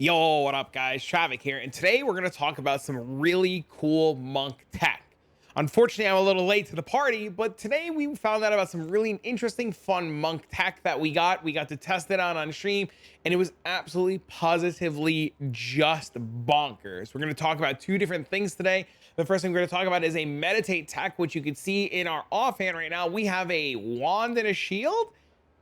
Yo, what up guys? Travic here, and today we're going to talk about some really cool monk tech. Unfortunately, I'm a little late to the party, but today we found out about some really interesting, fun monk tech that we got. We got to test it out on stream, and it was absolutely positively just bonkers. We're going to talk about two different things today. The first thing we're going to talk about is a meditate tech, which you can see in our offhand right now. We have a wand and a shield.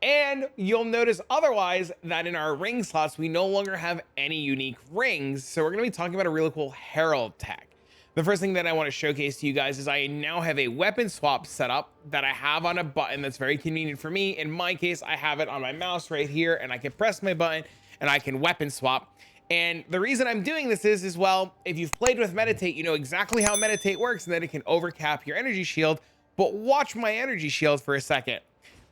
And you'll notice otherwise that in our ring slots, we no longer have any unique rings. So we're going to be talking about a really cool herald tech. The first thing that I want to showcase to you guys is I now have a weapon swap set up that I have on a button that's very convenient for me. In my case, I have it on my mouse right here, and I can press my button and I can weapon swap. And the reason I'm doing this is well, if you've played with Meditate, you know exactly how Meditate works and that it can overcap your energy shield. But watch my energy shield for a second.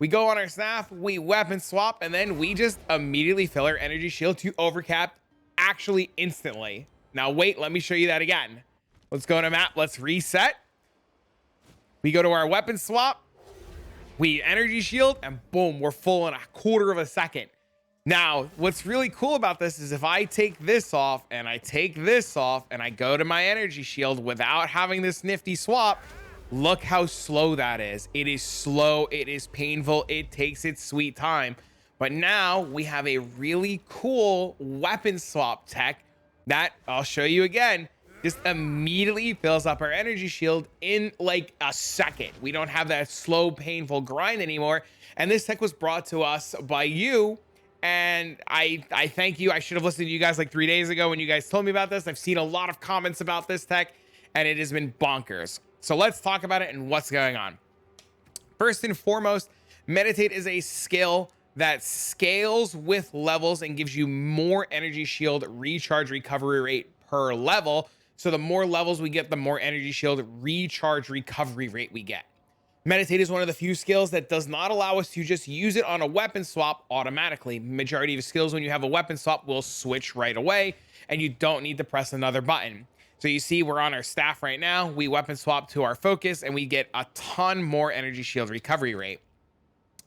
We go on our staff, we weapon swap, and then we just immediately fill our energy shield to overcap actually instantly. Now wait, let me show you that again. Let's go to map, let's reset. We go to our weapon swap, we energy shield, and boom, we're full in a quarter of a second. Now, what's really cool about this is if I take this off and I take this off and I go to my energy shield without having this nifty swap, look how slow that is. It is slow, it is painful, it takes its sweet time. But now we have a really cool weapon swap tech that I'll show you again, just immediately fills up our energy shield in like a second. We don't have that slow, painful grind anymore. And this tech was brought to us by you. And I thank you. I should have listened to you guys like 3 days ago when you guys told me about this. I've seen a lot of comments about this tech and it has been bonkers. So let's talk about it and what's going on. First and foremost, Meditate is a skill that scales with levels and gives you more energy shield recharge recovery rate per level. So the more levels we get, the more energy shield recharge recovery rate we get. Meditate is one of the few skills that does not allow us to just use it on a weapon swap automatically. Majority of skills, when you have a weapon swap, will switch right away and you don't need to press another button. So you see we're on our staff right now. We weapon swap to our focus and we get a ton more energy shield recovery rate.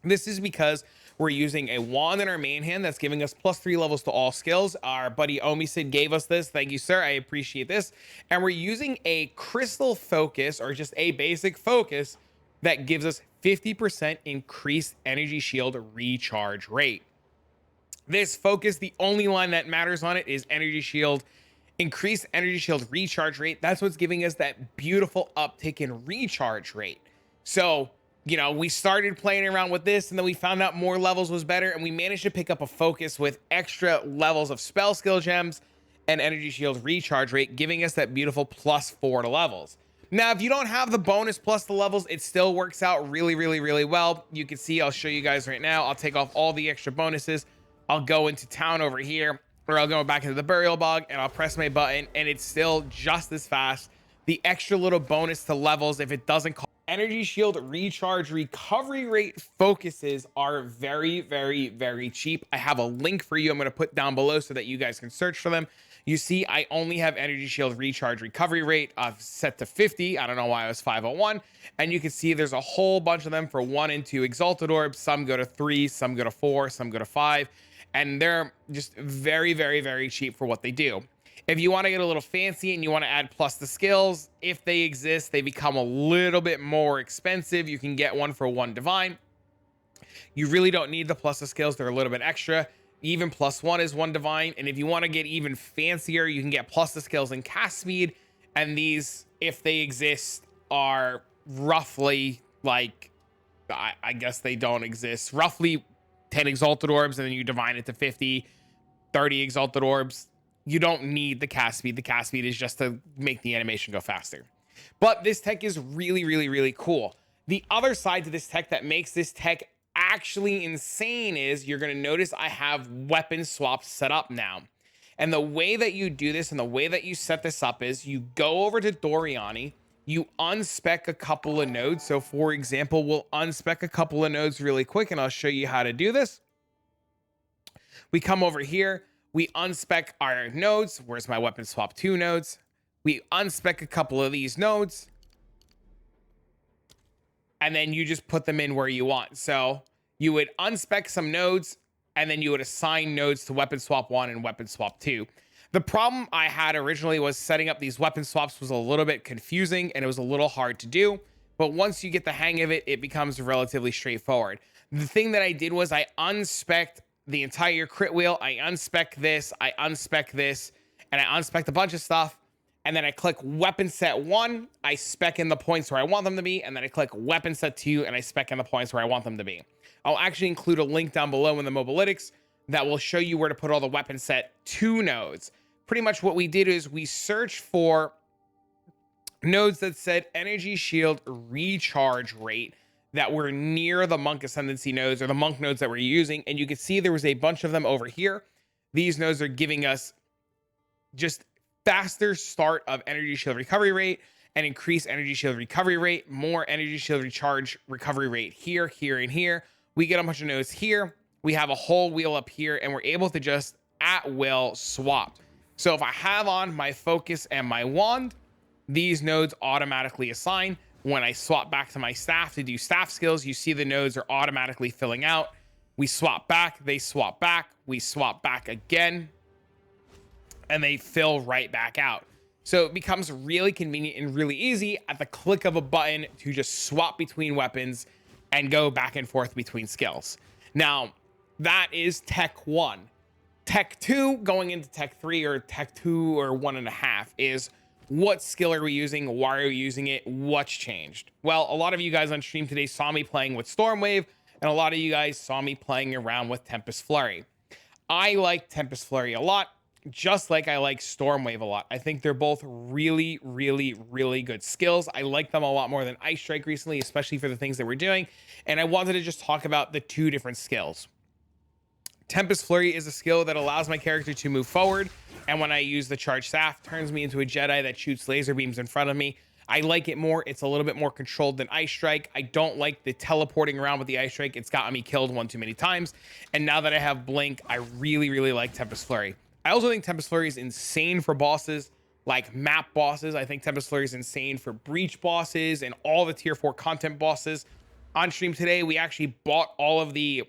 This is because we're using a wand in our main hand that's giving us +3 levels to all skills. Our buddy Omisid gave us this. Thank you, sir. I appreciate this. And we're using a crystal focus or just a basic focus that gives us 50% increased energy shield recharge rate. This focus, the only line that matters on it is energy shield increased energy shield recharge rate. That's what's giving us that beautiful uptick in recharge rate. So, you know, we started playing around with this and then we found out more levels was better and we managed to pick up a focus with extra levels of spell skill gems and energy shield recharge rate, giving us that beautiful +4 to levels. Now, if you don't have the bonus plus the levels, it still works out really, really, really well. You can see, I'll show you guys right now. I'll take off all the extra bonuses. I'll go into town over here, or I'll go back into the burial bog and I'll press my button and it's still just as fast. The extra little bonus to levels, if it doesn't call energy shield recharge recovery rate focuses are very, very, very cheap. I have a link for you. I'm going to put down below so that you guys can search for them. You see, I only have energy shield recharge recovery rate set to 50. I don't know why I was 501. And you can see there's a whole bunch of them for 1 and 2 exalted orbs. Some go to 3, some go to 4, some go to 5. And they're just very, very, very cheap for what they do. If you want to get a little fancy and you want to add plus the skills, if they exist, they become a little bit more expensive. You can get one for 1 divine. You really don't need the plus the skills. They're a little bit extra. Even +1 is 1 divine. And if you want to get even fancier, you can get plus the skills and cast speed. And these, if they exist, are roughly like, I guess they don't exist. Roughly 10 exalted orbs, and then you divine it to 50, 30 exalted orbs. You don't need the cast speed. The cast speed is just to make the animation go faster. But this tech is really, really, really cool. The other side to this tech that makes this tech actually insane is you're going to notice I have weapon swaps set up now. And the way that you do this and the way that you set this up is you go over to Doriani, you unspec a couple of nodes. So for example, we'll unspec a couple of nodes really quick and I'll show you how to do this. We come over here, we unspec our nodes. Where's my weapon swap 2 nodes? We unspec a couple of these nodes. And then you just put them in where you want. So you would unspec some nodes and then you would assign nodes to weapon swap 1 and weapon swap 2. The problem I had originally was setting up these weapon swaps was a little bit confusing and it was a little hard to do. But once you get the hang of it, it becomes relatively straightforward. The thing that I did was I unspec'd the entire crit wheel. I unspec this, and I unspec a bunch of stuff. And then I click weapon set 1, I spec in the points where I want them to be, and then I click weapon set 2, and I spec in the points where I want them to be. I'll actually include a link down below in the mobalytics that will show you where to put all the weapon set 2 nodes. Pretty much what we did is we searched for nodes that said energy shield recharge rate that were near the monk ascendancy nodes or the monk nodes that we're using, and you can see there was a bunch of them over here. These nodes are giving us just faster start of energy shield recovery rate and increase energy shield recovery rate, more energy shield recharge recovery rate here, here, and here. We get a bunch of nodes here. We have a whole wheel up here, and we're able to just at will swap. So if I have on my focus and my wand, these nodes automatically assign. When I swap back to my staff to do staff skills, you see the nodes are automatically filling out. We swap back, they swap back, we swap back again, and they fill right back out. So it becomes really convenient and really easy at the click of a button to just swap between weapons and go back and forth between skills. Now, that is Tech 1. Tech 2, going into Tech 3 or Tech 2 or 1.5 is what skill are we using? Why are we using it? What's changed? Well, a lot of you guys on stream today saw me playing with Stormwave, and a lot of you guys saw me playing around with Tempest Flurry. I like Tempest Flurry a lot, just like I like Stormwave a lot. I think they're both really, really, really good skills. I like them a lot more than Ice Strike recently, especially for the things that we're doing. And I wanted to just talk about the 2 different skills. Tempest Flurry is a skill that allows my character to move forward, and when I use the charge staff, turns me into a Jedi that shoots laser beams in front of me. I like it more. It's a little bit more controlled than Ice Strike. I don't like the teleporting around with the Ice Strike. It's gotten me killed one too many times. And now that I have Blink, I really, really like Tempest Flurry. I also think Tempest Flurry is insane for bosses, like map bosses. I think Tempest Flurry is insane for breach bosses and all the tier 4 content bosses. On stream today, we actually bought all of the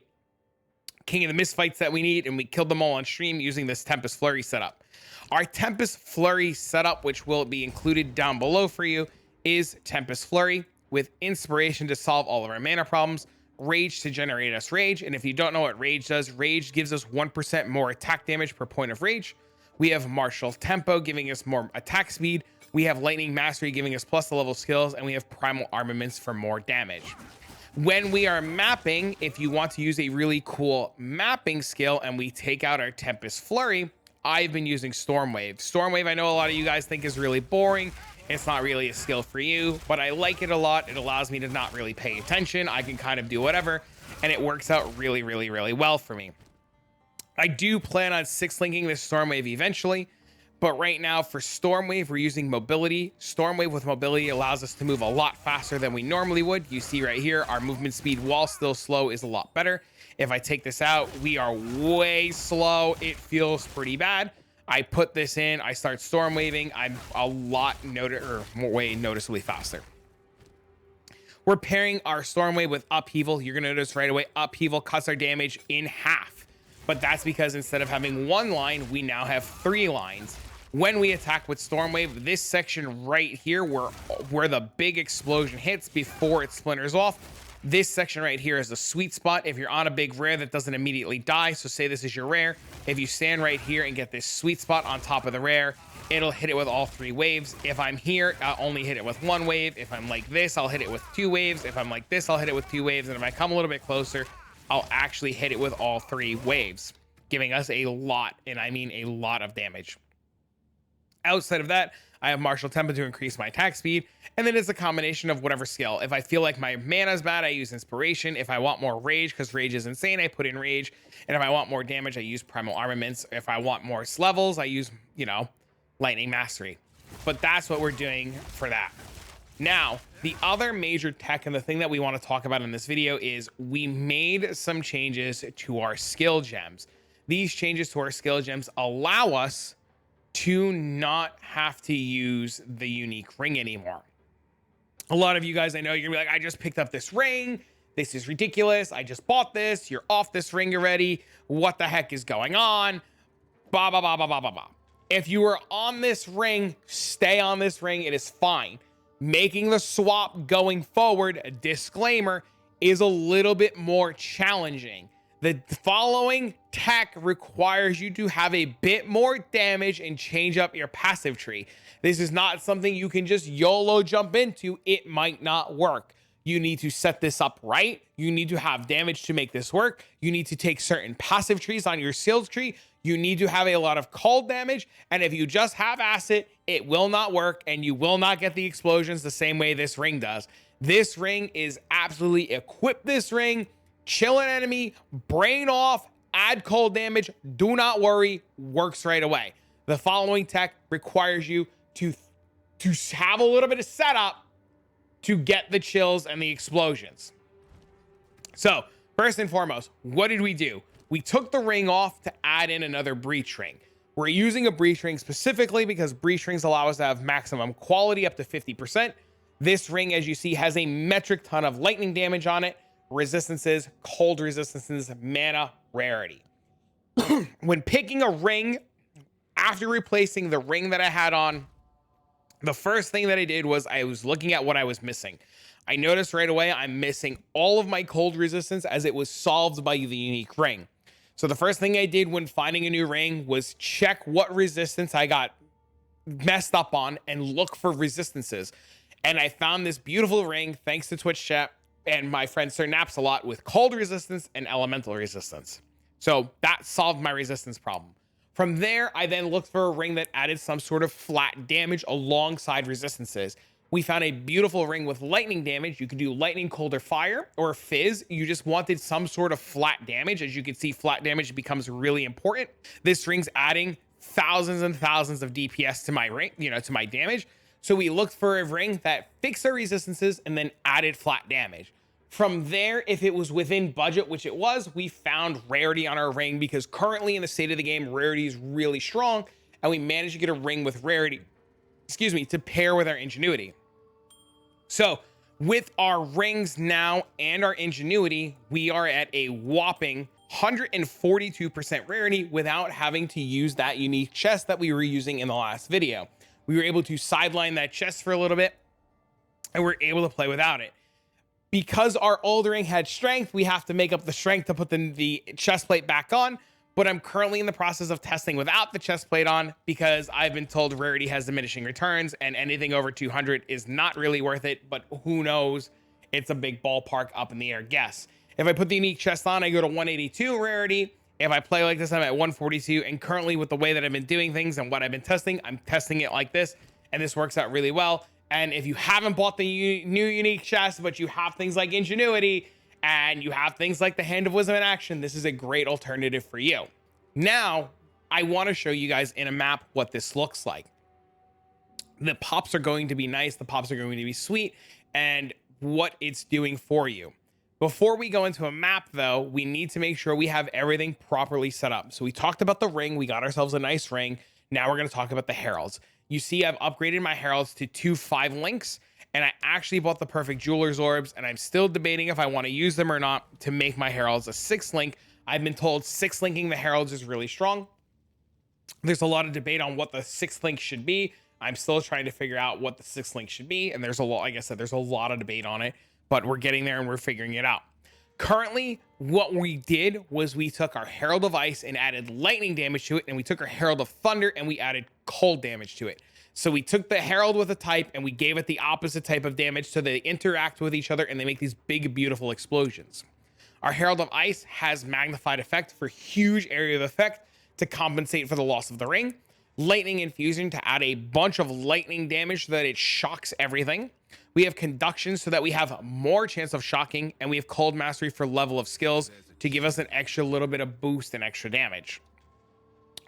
King of the Mist fights that we need, and we killed them all on stream using this Tempest Flurry setup. Our Tempest Flurry setup, which will be included down below for you, is Tempest Flurry with Inspiration to solve all of our mana problems, Rage to generate us Rage, and if you don't know what Rage does, Rage gives us 1% more attack damage per point of Rage. We have Martial Tempo giving us more attack speed, we have Lightning Mastery giving us plus the level skills, and we have Primal Armaments for more damage. When we are mapping, if you want to use a really cool mapping skill and we take out our Tempest Flurry, I've been using Stormwave. Stormwave, I know a lot of you guys think is really boring. It's not really a skill for you, but I like it a lot. It allows me to not really pay attention. I can kind of do whatever, and it works out really, really, really well for me. I do plan on 6-linking this Stormwave eventually, but right now for Stormwave, we're using mobility. Stormwave with mobility allows us to move a lot faster than we normally would. You see right here, our movement speed, while still slow, is a lot better. If I take this out, we are way slow. It feels pretty bad. I put this in, I start Stormwaving, I'm a lot way noticeably faster. We're pairing our Stormwave with Upheaval. You're gonna notice right away, Upheaval cuts our damage in half. But that's because instead of having 1 line, we now have 3 lines. When we attack with Stormwave, this section right here where the big explosion hits before it splinters off, this section right here is the sweet spot if you're on a big rare that doesn't immediately die. So say this is your rare. If you stand right here and get this sweet spot on top of the rare, it'll hit it with all 3 waves. If I'm here, I'll only hit it with 1 wave. If I'm like this, I'll hit it with 2 waves. If I'm like this, I'll hit it with 2 waves. And if I come a little bit closer, I'll actually hit it with all 3 waves, giving us a lot, and I mean a lot of damage. Outside of that, I have Martial Tempo to increase my attack speed, and then it's a combination of whatever skill. If I feel like my mana is bad, I use Inspiration. If I want more Rage, because Rage is insane, I put in Rage. And if I want more damage, I use Primal Armaments. If I want more levels, I use, Lightning Mastery. But that's what we're doing for that. Now, the other major tech and the thing that we want to talk about in this video is we made some changes to our skill gems. These changes to our skill gems allow us to not have to use the unique ring anymore. A lot of you guys, I know you're gonna be like, I just picked up this ring. This is ridiculous. I just bought this. You're off this ring already. What the heck is going on? Blah, blah, blah, blah, blah, blah, blah. If you are on this ring, stay on this ring. It is fine. Making the swap going forward, a disclaimer, is a little bit more challenging. The following tech requires you to have a bit more damage and change up your passive tree. This is not something you can just YOLO jump into. It might not work. You need to set this up right. You need to have damage to make this work. You need to take certain passive trees on your sealed tree. You need to have a lot of cold damage. And if you just have acid, it will not work and you will not get the explosions the same way this ring does. This ring is absolutely equip this ring, chill an enemy, brain off, add cold damage. Do not worry, works right away. The following tech requires you to have a little bit of setup to get the chills and the explosions. So first and foremost, what did we do? We took the ring off to add in another breach ring. We're using a breach ring specifically because breach rings allow us to have maximum quality up to 50%. This ring, as you see, has a metric ton of lightning damage on it, resistances, cold resistances, mana, rarity. When picking a ring, after replacing the ring that I had on, the first thing that I did was I was looking at what I was missing. I noticed right away I'm missing all of my cold resistance as it was solved by the unique ring. So the first thing I did when finding a new ring was check what resistance I got messed up on and look for resistances. And I found this beautiful ring thanks to Twitch chat and my friend Sir Naps a lot with cold resistance and elemental resistance. So that solved my resistance problem. From there, I then looked for a ring that added some sort of flat damage alongside resistances. We found a beautiful ring with lightning damage. You can do lightning, cold, or fire, or fizz. You just wanted some sort of flat damage. As you can see, flat damage becomes really important. This ring's adding thousands and thousands of DPS to my ring, to my damage. So we looked for a ring that fixed our resistances and then added flat damage. From there, if it was within budget, which it was, we found rarity on our ring because currently in the state of the game, rarity is really strong, and we managed to get a ring with rarity, to pair with our ingenuity. So with our rings now and our ingenuity, we are at a whopping 142% rarity without having to use that unique chest that we were using in the last video. We were able to sideline that chest for a little bit, and we're able to play without it. Because our old ring had strength, we have to make up the strength to put the chest plate back on. But I'm currently in the process of testing without the chest plate on because I've been told rarity has diminishing returns and anything over 200 is not really worth it. But who knows? It's a big ballpark up in the air guess. If I put the unique chest on, I go to 182 rarity. If I play like this, I'm at 142. And currently with the way that I've been doing things and what I've been testing, I'm testing it like this. And this works out really well. And if you haven't bought the new unique chest, but you have things like ingenuity and you have things like the Hand of Wisdom in action, this is a great alternative for you. Now, I want to show you guys in a map what this looks like. The pops are going to be nice. The pops are going to be sweet and what it's doing for you. Before we go into a map, though, we need to make sure we have everything properly set up. So we talked about the ring. We got ourselves a nice ring. Now we're going to talk about the heralds. You see, I've upgraded my heralds to 2 5 links, and I actually bought the perfect jeweler's orbs, and I'm still debating if I want to use them or not to make my heralds a 6 link. I've been told 6 linking the heralds is really strong. There's a lot of debate on what the 6th link should be. I'm still trying to figure out what the 6th link should be, and there's a lot, like I said, there's a lot of debate on it, but we're getting there and we're figuring it out. Currently, what we did was we took our Herald of Ice and added lightning damage to it, and we took our Herald of Thunder and we added cold damage to it. So we took the Herald with a type and we gave it the opposite type of damage so they interact with each other and they make these big, beautiful explosions. Our Herald of Ice has magnified effect for huge area of effect to compensate for the loss of the ring. Lightning infusion to add a bunch of lightning damage so that it shocks everything. We have conduction so that we have more chance of shocking, and we have cold mastery for level of skills to give us an extra little bit of boost and extra damage.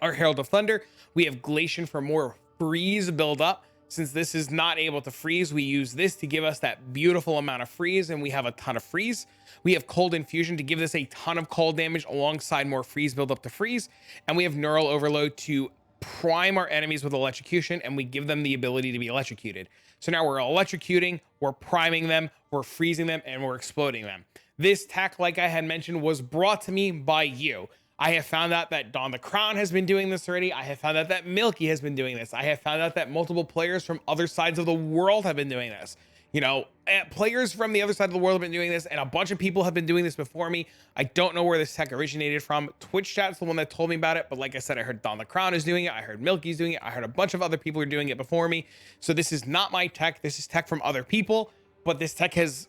Our Herald of Thunder, we have Glacian for more freeze buildup. Since this is not able to freeze, we use this to give us that beautiful amount of freeze, and we have a ton of freeze. We have cold infusion to give this a ton of cold damage alongside more freeze buildup to freeze, and we have neural overload to prime our enemies with electrocution, and we give them the ability to be electrocuted. So now we're electrocuting, we're priming them, we're freezing them, and we're exploding them. This tech, like I had mentioned, was brought to me by you. I have found out that Don the Crown has been doing this already. I have found out that Milky has been doing this. I have found out that multiple players from other sides of the world have been doing this. You know, players from the other side of the world have been doing this, and a bunch of people have been doing this before me. I don't know where this tech originated from. Twitch chat's the one that told me about it, but like I said, I heard Don the Crown is doing it. I heard Milky's doing it. I heard a bunch of other people are doing it before me. So this is not my tech. This is tech from other people, but this tech has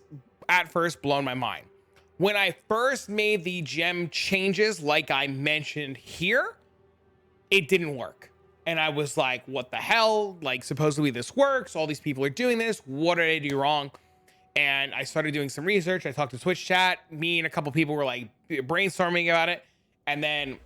at first blown my mind. When I first made the gem changes, like I mentioned here, it didn't work. And I was like, what the hell? Like, supposedly this works. All these people are doing this. What did I do wrong? And I started doing some research. I talked to Twitch chat. Me and a couple people were like brainstorming about it. And then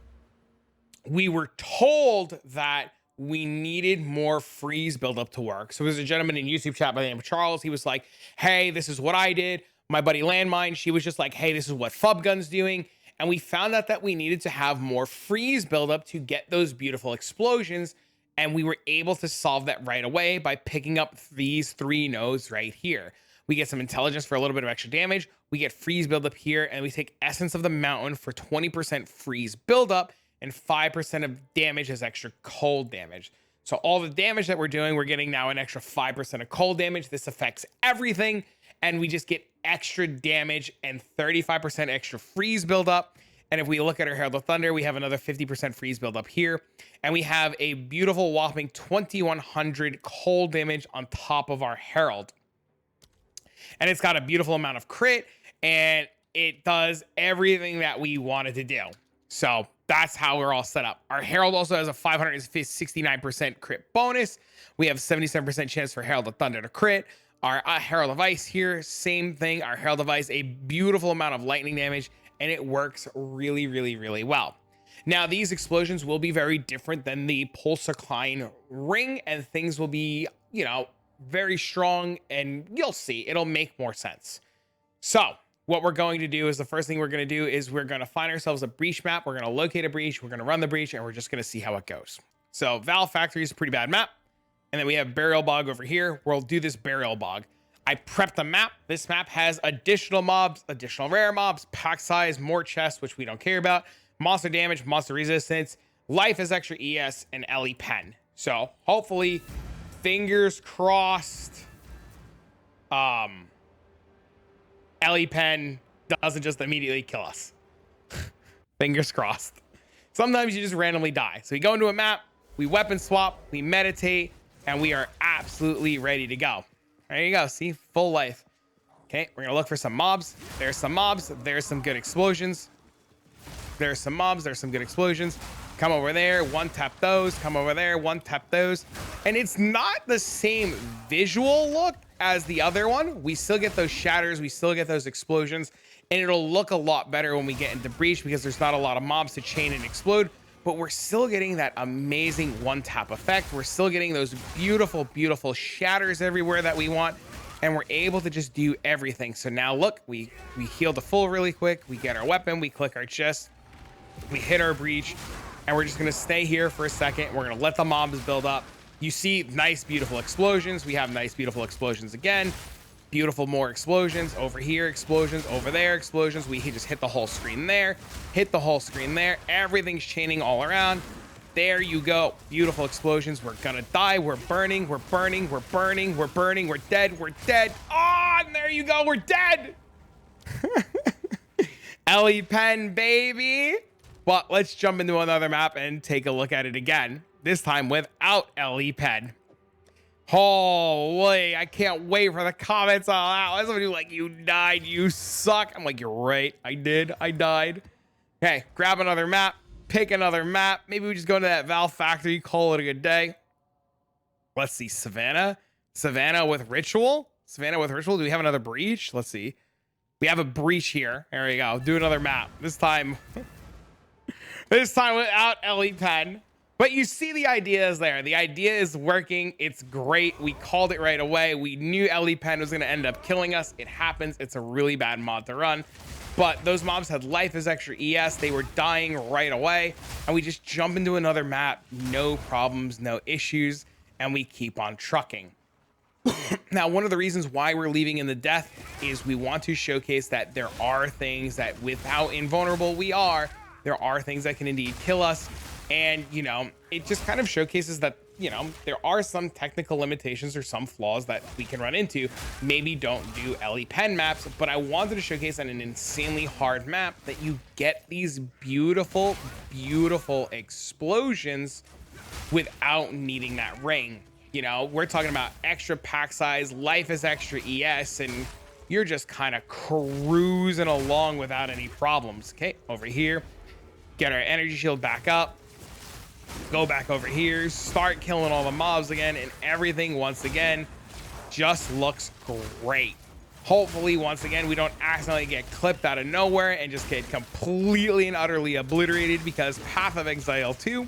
we were told that we needed more freeze buildup to work. So there's a gentleman in YouTube chat by the name of Charles. He was like, hey, this is what I did. My buddy Landmine, she was just like, hey, this is what Fubgun's doing. And we found out that we needed to have more freeze buildup to get those beautiful explosions. And we were able to solve that right away by picking up these 3 nodes right here. We get some intelligence for a little bit of extra damage. We get freeze buildup here, and we take Essence of the Mountain for 20% freeze buildup and 5% of damage as extra cold damage. So all the damage that we're doing, we're getting now an extra 5% of cold damage. This affects everything. And we just get extra damage and 35% extra freeze buildup. And if we look at our Herald of Thunder, we have another 50% freeze buildup here. And we have a beautiful whopping 2100 cold damage on top of our Herald. And it's got a beautiful amount of crit, and it does everything that we wanted to do. So that's how we're all set up. Our Herald also has a 569% crit bonus. We have 77% chance for Herald of Thunder to crit. Our Herald of Ice here, same thing. Our Herald of Ice, a beautiful amount of lightning damage, and it works really, really, really well. Now, these explosions will be very different than the Pulsarcline ring, and things will be, you know, very strong, and you'll see. It'll make more sense. So what we're going to do is the first thing we're going to do is we're going to find ourselves a breach map. We're going to locate a breach. We're going to run the breach, and we're just going to see how it goes. So Valve Factory is a pretty bad map. And then we have Burial Bog over here. We'll do this Burial Bog. I prepped the map. This map has additional mobs, additional rare mobs, pack size, more chests, which we don't care about, monster damage, monster resistance, life is extra ES, and LE pen. So hopefully, fingers crossed, LE pen doesn't just immediately kill us. Fingers crossed. Sometimes you just randomly die. So we go into a map, we weapon swap, we meditate, and we are absolutely ready to go. There you go. See, full life. Okay, we're gonna look for some mobs. There's some mobs. There's some good explosions. There's some mobs. There's some good explosions. Come over there, one tap those. Come over there, one tap those. And it's not the same visual look as the other one. We still get those shatters. We still get those explosions. And it'll look a lot better when we get into breach because there's not a lot of mobs to chain and explode. But we're still getting that amazing one tap effect. We're still getting those beautiful, beautiful shatters everywhere that we want. And we're able to just do everything. So now look, we heal the full really quick. We get our weapon, we click our chest, we hit our breach, and we're just gonna stay here for a second. We're gonna let the mobs build up. You see nice, beautiful explosions. We have nice, beautiful explosions again. Beautiful more explosions over here, explosions over there, explosions. We just hit the whole screen there, hit the whole screen there. Everything's chaining all around. There you go. Beautiful explosions. We're gonna die. We're burning. We're burning. We're burning. We're burning. We're dead. We're dead. Oh, and there you go. We're dead. LE pen, baby. But let's jump into another map and take a look at it again. This time without LE pen. Holy, I can't wait for the comments all out. Somebody like, you died, you suck. I'm like, you're right. I did. I died. Okay, grab another map. Pick another map. Maybe we just go to that Valve Factory, call it a good day. Let's see, Savannah. Savannah with Ritual. Savannah with Ritual. Do we have another breach? Let's see. We have a breach here. There we go. Do another map. This time, this time without LE pen. But you see the idea is there. The idea is working. It's great. We called it right away. We knew LE pen was going to end up killing us. It happens. It's a really bad mod to run. But those mobs had life as extra ES. They were dying right away. And we just jump into another map. No problems, no issues. And we keep on trucking. Now, one of the reasons why we're leaving in the death is we want to showcase that there are things that, with how invulnerable we are, there are things that can indeed kill us. And, you know, it just kind of showcases that, you know, there are some technical limitations or some flaws that we can run into. Maybe don't do LE pen maps, but I wanted to showcase on an insanely hard map that you get these beautiful, beautiful explosions without needing that ring. You know, we're talking about extra pack size, life is extra ES, and you're just kind of cruising along without any problems. Okay, over here, get our energy shield back up, go back over here, start killing all the mobs again, and everything once again just looks great. Hopefully, once again, we don't accidentally get clipped out of nowhere and just get completely and utterly obliterated because Path of Exile 2.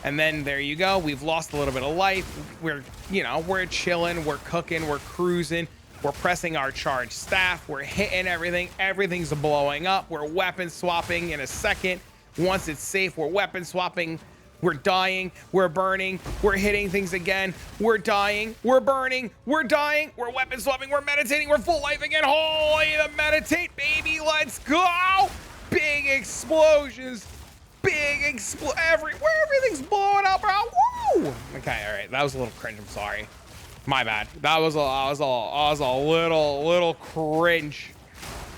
And then there you go. We've lost a little bit of life. We're, you know, we're chilling, we're cooking, we're cruising, we're pressing our charged staff, we're hitting everything. Everything's blowing up. We're weapon swapping in a second. Once it's safe, we're weapon swapping. We're dying, we're burning, we're hitting things again, we're dying, we're burning, we're dying, we're weapon swapping, we're meditating, we're full life again. Holy, the meditate, baby, let's go! Big explosions, everywhere, everything's blowing up, bro. Woo! Okay, all right, that was a little cringe, I'm sorry. My bad. That was a little cringe.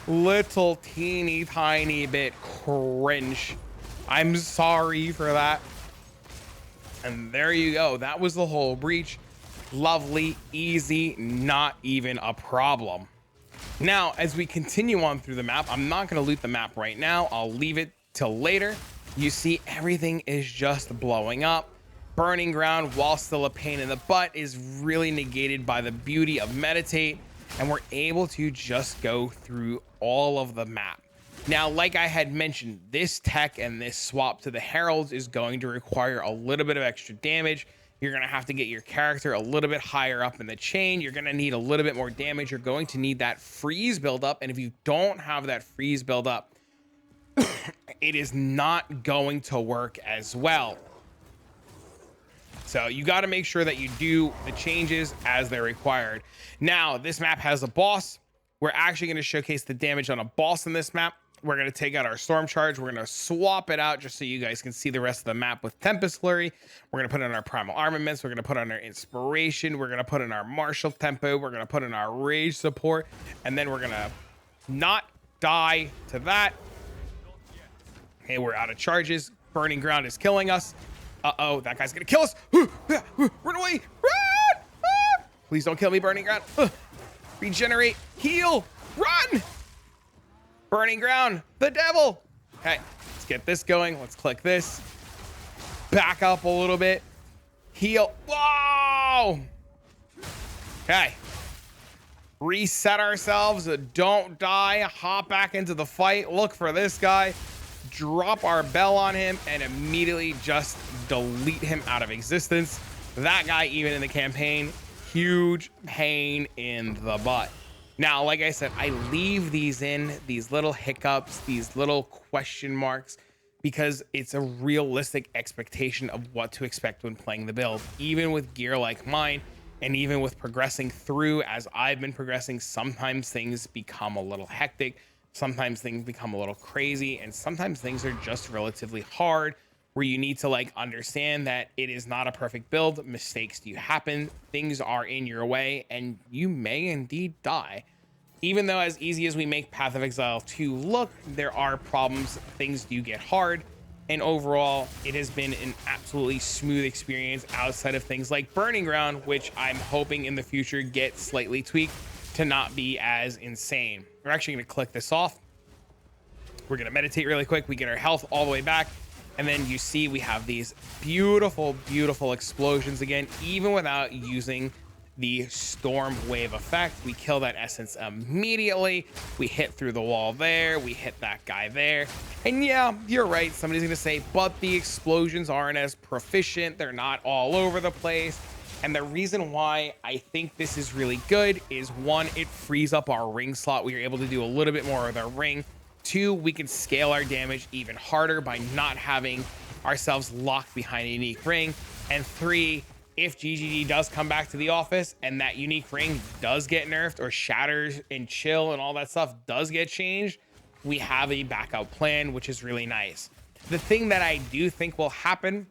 Little teeny tiny bit cringe. I'm sorry for that. And there you go. That was the whole breach. Lovely, easy, not even a problem. Now, as we continue on through the map, I'm not going to loot the map right now. I'll leave it till later. You see, everything is just blowing up. Burning ground, while still a pain in the butt, is really negated by the beauty of Meditate. And we're able to just go through all of the map. Now, like I had mentioned, this tech and this swap to the heralds is going to require a little bit of extra damage. You're going to have to get your character a little bit higher up in the chain. You're going to need a little bit more damage. You're going to need that freeze build up. And if you don't have that freeze build up, it is not going to work as well. So you got to make sure that you do the changes as they're required. Now, this map has a boss. We're actually going to showcase the damage on a boss in this map. We're going to take out our storm charge. We're going to swap it out just so you guys can see the rest of the map with Tempest Flurry. We're going to put in our primal armaments. We're going to put on our inspiration. We're going to put in our martial tempo. We're going to put in our rage support. And then we're going to not die to that. Okay, we're out of charges. Burning ground is killing us. Uh-oh, that guy's going to kill us. Run away. Run! Please don't kill me, burning ground. Regenerate. Heal. Run! Burning ground, the devil. Okay, let's get this going. Let's click this. Back up a little bit. Heal. Whoa! Okay. Reset ourselves. Don't die. Hop back into the fight. Look for this guy. Drop our bell on him and immediately just delete him out of existence. That guy, even in the campaign, huge pain in the butt. Now, like I said, I leave these in, these little hiccups, these little question marks, because it's a realistic expectation of what to expect when playing the build. Even with gear like mine, and even with progressing through as I've been progressing, sometimes things become a little hectic, sometimes things become a little crazy, and sometimes things are just relatively hard, where you need to like understand that it is not a perfect build. Mistakes do happen, things are in your way, and you may indeed die. Even though as easy as we make Path of Exile 2 look, there are problems, things do get hard, and overall it has been an absolutely smooth experience outside of things like Burning Ground, which I'm hoping in the future get slightly tweaked to not be as insane. We're actually going to click this off. We're going to meditate really quick. We get our health all the way back. And then you see we have these beautiful, beautiful explosions again, even without using the storm wave effect. We kill that essence immediately. We hit through the wall there. We hit that guy there. And yeah, you're right. Somebody's going to say, but the explosions aren't as proficient. They're not all over the place. And the reason why I think this is really good is, one, it frees up our ring slot. We are able to do a little bit more with our ring. Two, we can scale our damage even harder by not having ourselves locked behind a unique ring. And three, if GGG does come back to the office and that unique ring does get nerfed, or shatters and chill and all that stuff does get changed, we have a backup plan, which is really nice. The thing that I do think will happen,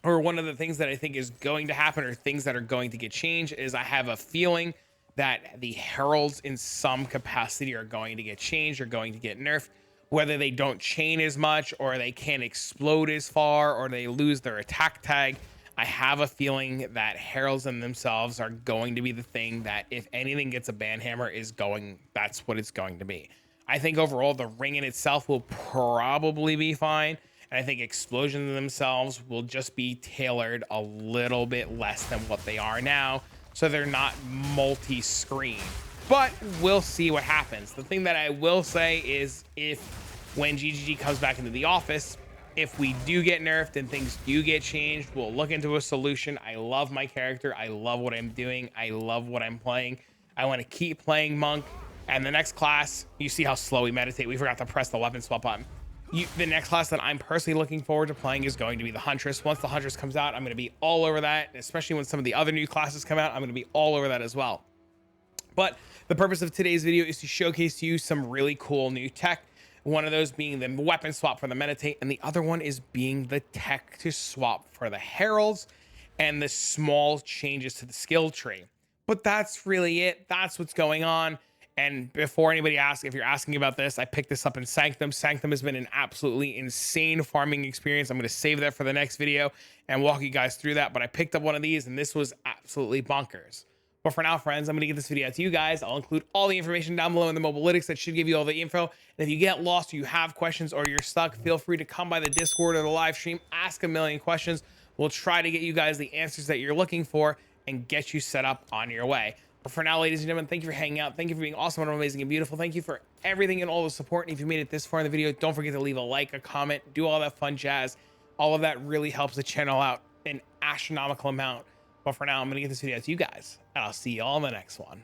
or one of the things that I think is going to happen, or things that are going to get changed, is I have a feeling that the heralds in some capacity are going to get changed, or going to get nerfed, whether they don't chain as much, or they can't explode as far, or they lose their attack tag. I have a feeling that heralds in themselves are going to be the thing that, if anything gets a ban hammer, that's what it's going to be. I think overall the ring in itself will probably be fine, and I think explosions themselves will just be tailored a little bit less than what they are now, so they're not multi-screen. But we'll see what happens. The thing that I will say is, when GGG comes back into the office, if we do get nerfed and things do get changed, we'll look into a solution. I love my character. I love what I'm doing. I love what I'm playing. I want to keep playing Monk. And the next class, you see how slow we meditate. We forgot to press the weapon swap button. The next class that I'm personally looking forward to playing is going to be the Huntress. Once the Huntress comes out, I'm going to be all over that. Especially when some of the other new classes come out, I'm going to be all over that as well. But the purpose of today's video is to showcase to you some really cool new tech. One of those being the weapon swap for the meditate, and the other one is being the tech to swap for the heralds and the small changes to the skill tree. But that's really it. That's what's going on. And before anybody asks, if you're asking about this, I picked this up in Sanctum. Sanctum has been an absolutely insane farming experience. I'm going to save that for the next video and walk you guys through that. But I picked up one of these, and this was absolutely bonkers. But for now, friends, I'm going to get this video out to you guys. I'll include all the information down below in the mobilytics that should give you all the info. And if you get lost, or you have questions, or you're stuck, feel free to come by the Discord or the live stream, ask a million questions. We'll try to get you guys the answers that you're looking for and get you set up on your way. But for now, ladies and gentlemen, thank you for hanging out. Thank you for being awesome, amazing, and beautiful. Thank you for everything and all the support. And if you made it this far in the video, don't forget to leave a like, a comment, do all that fun jazz. All of that really helps the channel out an astronomical amount. But for now, I'm going to get this video out to you guys, and I'll see you all in the next one.